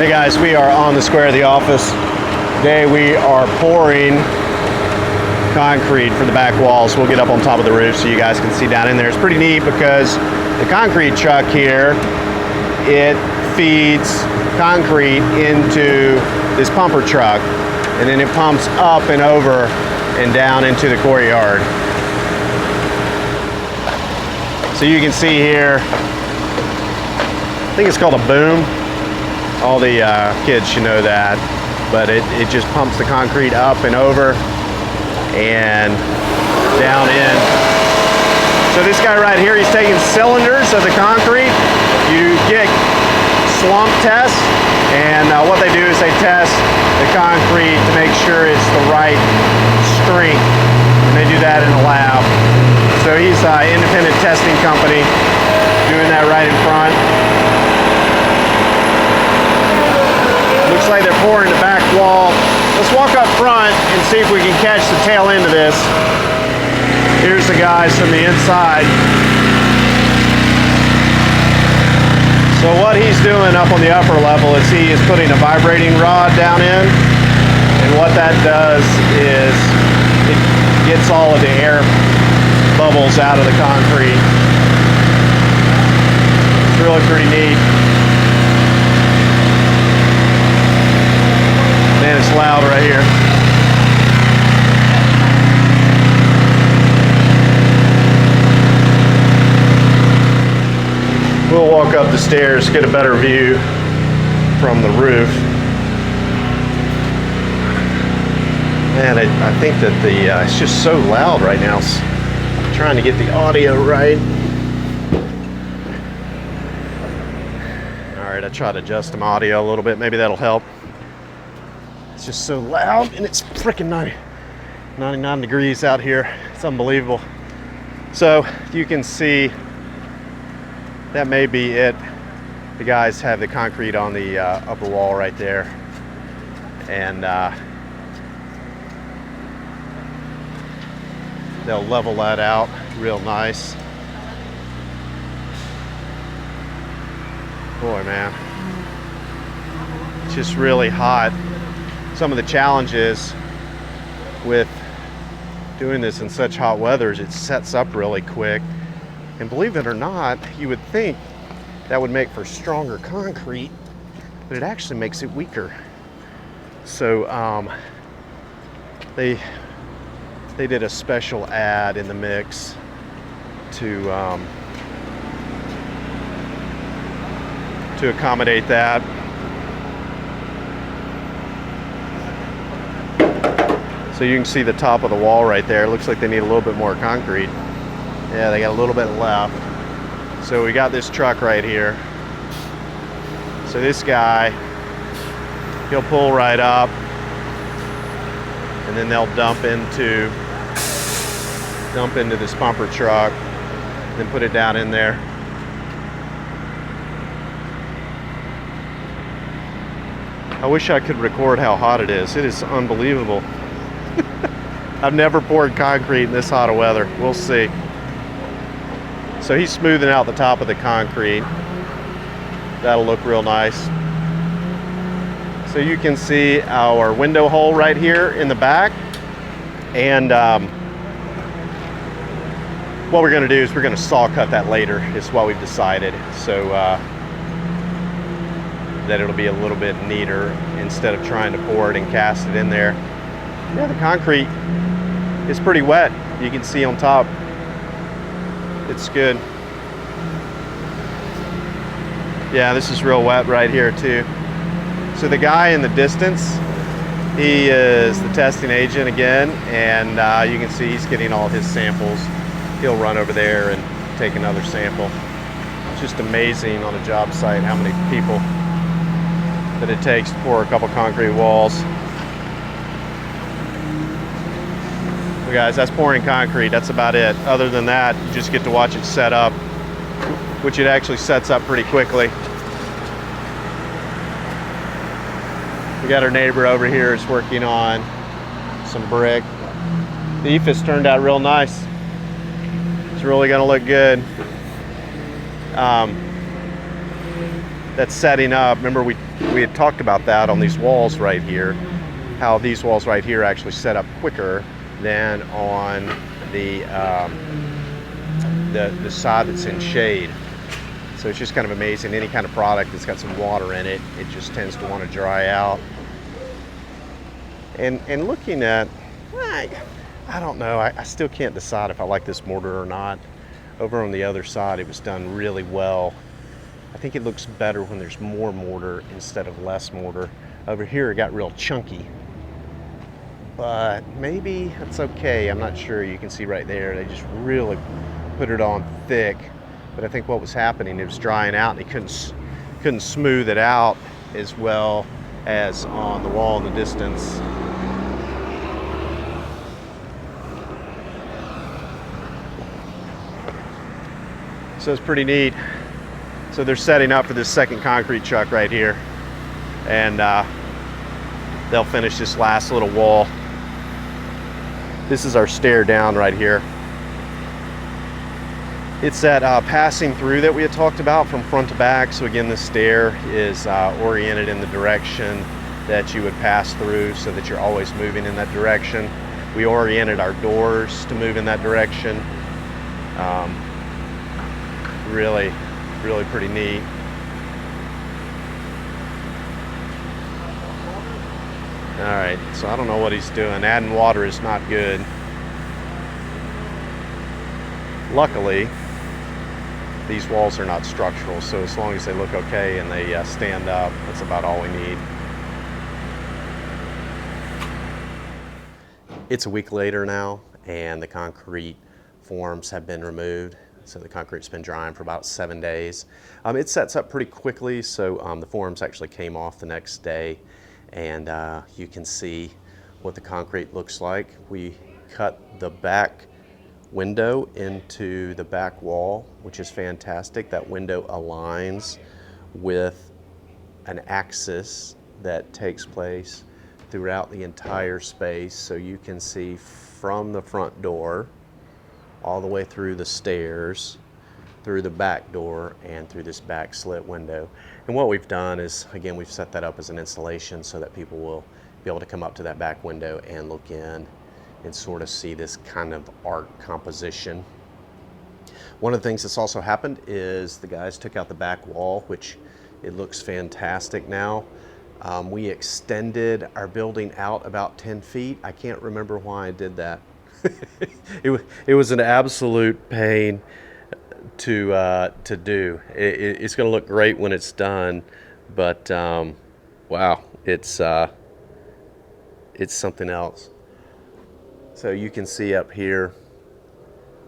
Hey guys, we are on the square of the office. Today we are pouring concrete for the back walls. We'll get up on top of the roof so you guys can see down in there. It's pretty neat because the concrete truck here, it feeds concrete into this pumper truck, and then it pumps up and over and down into the courtyard. So you can see here, I think it's called a boom. All the kids should know that, but it just pumps the concrete up and over and down in. So this guy right here, he's taking cylinders of the concrete. You get slump tests, and what they do is they test the concrete to make sure it's the right strength, and they do that in a lab. So he's an independent testing company doing that right in front. Looks like they're pouring the back wall. Let's walk up front and see if we can catch the tail end of this. Here's the guys from the inside. So what he's doing up on the upper level is he is putting a vibrating rod down in, and what that does is it gets all of the air bubbles out of the concrete. It's really pretty neat. Man, it's loud right here. We'll walk up the stairs, get a better view from the roof. Man, I think that it's just so loud right now. I'm trying to get the audio right. All right, I tried to adjust my audio a little bit. Maybe that'll help. It's just so loud, and it's freaking 99 degrees out here. It's unbelievable. So you can see that may be it. The guys have the concrete on the upper wall right there, and they'll level that out real nice. Boy, man, it's just really hot. Some of the challenges with doing this in such hot weather is it sets up really quick. And believe it or not, you would think that would make for stronger concrete, but it actually makes it weaker. So they did a special ad in the mix to accommodate that. So you can see the top of the wall right there. It looks like they need a little bit more concrete. Yeah, they got a little bit left. So we got this truck right here. So this guy, he'll pull right up, and then they'll dump into this pumper truck, then put it down in there. I wish I could record how hot it is. It is unbelievable. I've never poured concrete in this hot of weather. We'll see. So he's smoothing out the top of the concrete. That'll look real nice. So you can see our window hole right here in the back. And what we're gonna do is we're gonna saw cut that later, is what we've decided. So that it'll be a little bit neater instead of trying to pour it and cast it in there. Yeah, the concrete is pretty wet. You can see on top. It's good. Yeah, this is real wet right here too. So the guy in the distance, he is the testing agent again, and you can see he's getting all his samples. He'll run over there and take another sample. It's just amazing on a job site how many people that it takes to pour a couple concrete walls. So guys, that's pouring concrete. That's about it. Other than that, you just get to watch it set up, which it actually sets up pretty quickly. We got our neighbor over here is working on some brick. The EIFS turned out real nice. It's really gonna look good. that's setting up. Remember we had talked about that on these walls right here, how these walls right here actually set up quicker than on the side that's in shade. So it's just kind of amazing. Any kind of product that's got some water in it, it just tends to want to dry out. And looking at, I don't know, I still can't decide if I like this mortar or not. Over on the other side, it was done really well. I think it looks better when there's more mortar instead of less mortar. Over here, it got real chunky. But maybe it's okay, I'm not sure. You can see right there, they just really put it on thick. But I think what was happening, it was drying out and he couldn't smooth it out as well as on the wall in the distance. So it's pretty neat. So they're setting up for this second concrete truck right here, and they'll finish this last little wall. This is our stair down right here. It's that passing through that we had talked about from front to back. So again, the stair is oriented in the direction that you would pass through so that you're always moving in that direction. We oriented our doors to move in that direction. Really pretty neat. All right, so I don't know what he's doing. Adding water is not good. Luckily, these walls are not structural, so as long as they look okay and they stand up, that's about all we need. It's a week later now, and the concrete forms have been removed. So the concrete's been drying for about 7 days. It sets up pretty quickly, so the forms actually came off the next day, and you can see what the concrete looks like. We cut the back window into the back wall, which is fantastic. That window aligns with an axis that takes place throughout the entire space, so you can see from the front door all the way through the stairs, through the back door, and through this back slit window. And what we've done is, again, we've set that up as an installation so that people will be able to come up to that back window and look in and sort of see this kind of art composition. One of the things that's also happened is the guys took out the back wall, which it looks fantastic now. We extended our building out about 10 feet. I can't remember why I did that. It was an absolute pain to do. It's going to look great when it's done, but wow, it's something else. So you can see up here,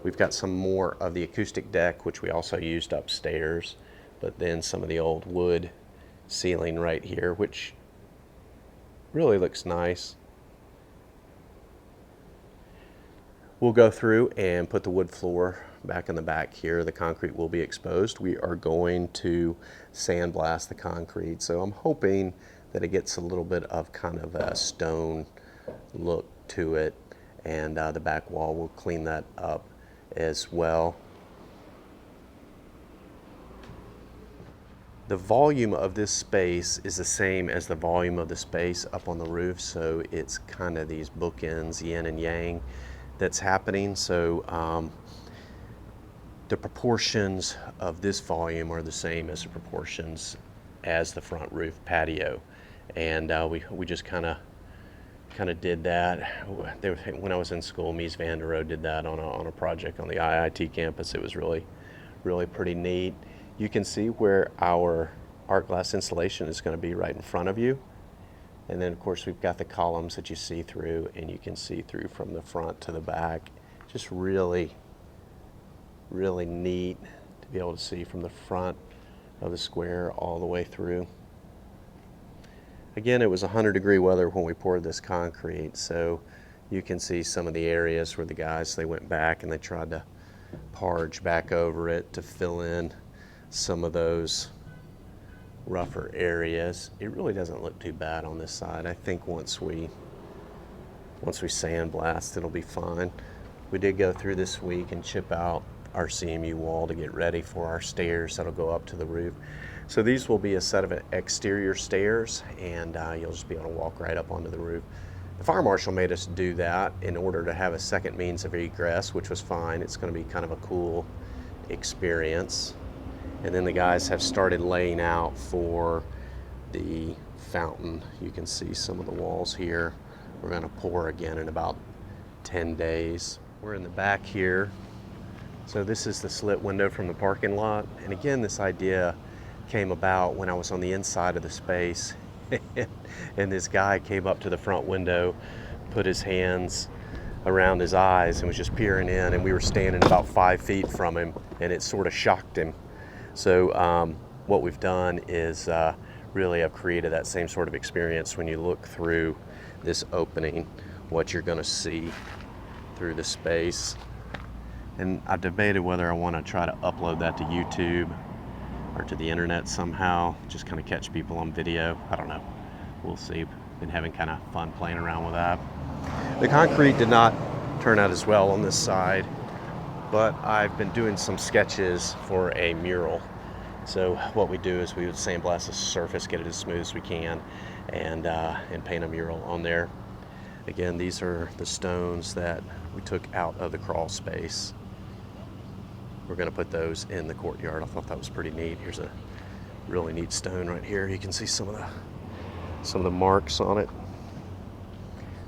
we've got some more of the acoustic deck, which we also used upstairs, but then some of the old wood ceiling right here, which really looks nice. We'll go through and put the wood floor back in the back here. The concrete will be exposed. We are going to sandblast the concrete. So I'm hoping that it gets a little bit of kind of a stone look to it. And the back wall, will clean that up as well. The volume of this space is the same as the volume of the space up on the roof. So it's kind of these bookends, yin and yang, that's happening. So the proportions of this volume are the same as the proportions as the front roof patio, and we just kind of did that. When I was in school, Mies van der Rohe did that on a project on the IIT campus. It was really pretty neat. You can see where our art glass installation is going to be right in front of you. And then, of course, we've got the columns that you see through, and you can see through from the front to the back. Just really neat to be able to see from the front of the square all the way through. Again, it was 100-degree weather when we poured this concrete, so you can see some of the areas where the guys, they went back and they tried to parge back over it to fill in some of those rougher areas. It really doesn't look too bad on this side. I think once we sandblast, it'll be fine. We did go through this week and chip out our CMU wall to get ready for our stairs that'll go up to the roof. So these will be a set of exterior stairs, and you'll just be able to walk right up onto the roof. The fire marshal made us do that in order to have a second means of egress, which was fine. It's going to be kind of a cool experience. And then the guys have started laying out for the fountain. You can see some of the walls here. We're going to pour again in about 10 days. We're in the back here. So this is the slit window from the parking lot. And again, this idea came about when I was on the inside of the space and this guy came up to the front window, put his hands around his eyes and was just peering in, and we were standing about 5 feet from him, and it sort of shocked him. So what we've done is really have created that same sort of experience. When you look through this opening, what you're going to see through the space. And I debated whether I want to try to upload that to YouTube or to the internet somehow, just kind of catch people on video. I don't know, we'll see. Been having kind of fun playing around with that. The concrete did not turn out as well on this side, but I've been doing some sketches for a mural. So what we do is we would sandblast the surface, get it as smooth as we can, and paint a mural on there. Again, these are the stones that we took out of the crawl space. We're going to put those in the courtyard. I thought that was pretty neat. Here's a really neat stone right here. You can see some of the marks on it.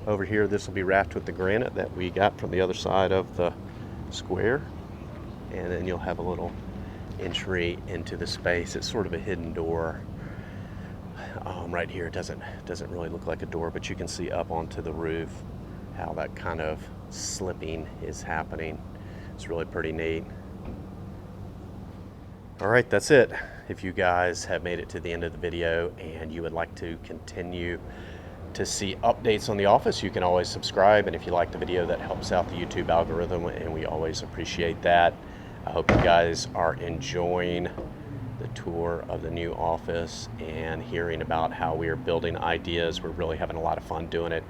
Over here, this will be wrapped with the granite that we got from the other side of the square. And then you'll have a little entry into the space. It's sort of a hidden door. Right here, it doesn't really look like a door, but you can see up onto the roof how that kind of slipping is happening. It's really pretty neat. All right, that's it. If you guys have made it to the end of the video and you would like to continue to see updates on the office, you can always subscribe. And if you like the video, that helps out the YouTube algorithm, and we always appreciate that. I hope you guys are enjoying the tour of the new office and hearing about how we are building ideas. We're really having a lot of fun doing it.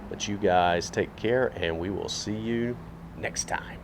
But you guys take care, and we will see you next time.